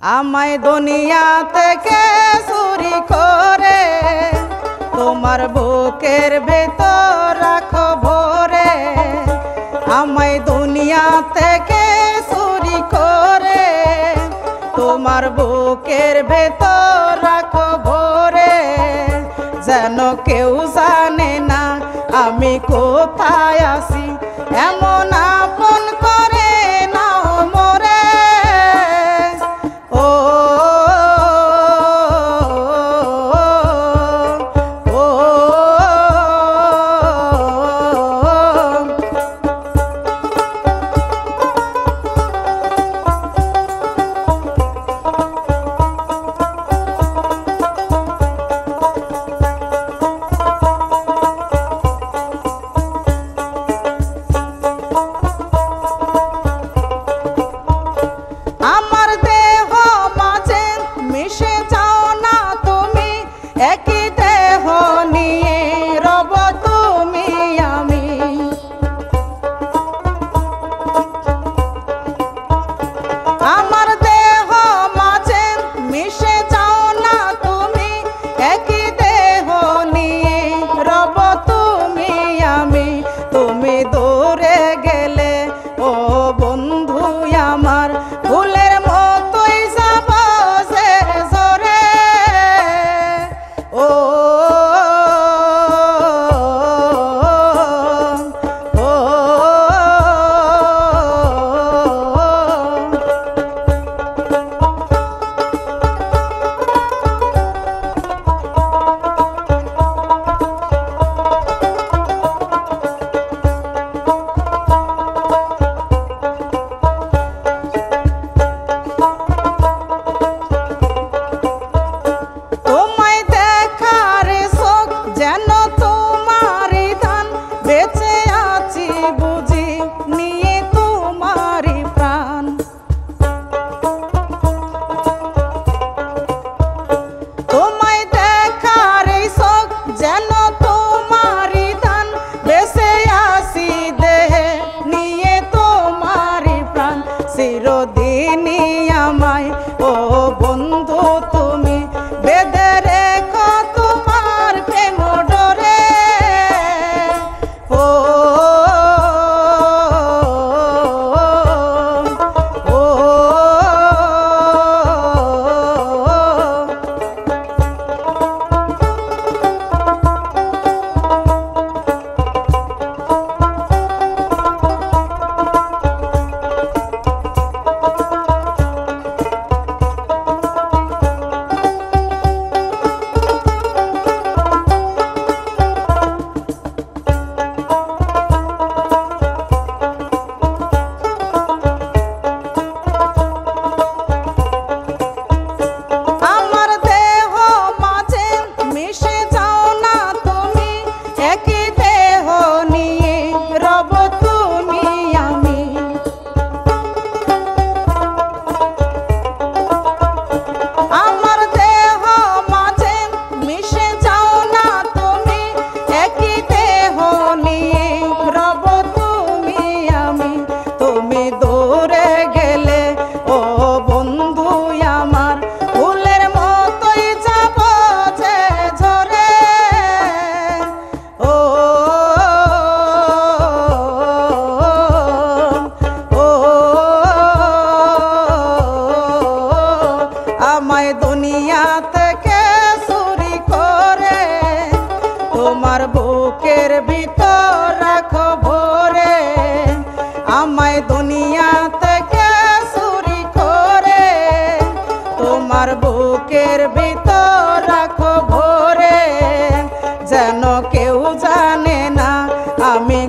আমায় দুনিয়া থেকে চুরি করে তোমার বুকের ভেতর রাখো ভরে। আমায় দুনিয়া থেকে চুরি করে তোমার বুকের ভেতর রাখো ভরে। যেন কেউ জানে না আমি কোথায় আছি, এমন আপন করে নাও মোরে। একই দেহ নিয়ে রব তুমি আমি, আমার দেহ মাঝে মিশে যাও না তুমি। একই দেহ নিয়ে রব তুমি আমি। তুমি দূরে গেলে ও বন্ধু আমার ফুলের মতোই যাব যে ঝরে। বেঁচে আছি বুঝি নিয়ে তোমারই প্রাণ, তোমায় দেখার এই চোখ যেন তোমারই দান। বেঁচে আছি দেহে নিয়ে তোমারই প্রাণ। চিরদিনই আমায় ও বন্ধু তুমি বেঁধে রেখো তোমার প্রেম ডোরে। আমায় দুনিয়া থেকে চুরি করে তোমার বুকের ভিতর রাখো ভরে। আমায় দুনিয়া থেকে চুরি করে তোমার বুকের ভিতর রাখো ভরে। যেন কেউ জানে না আমি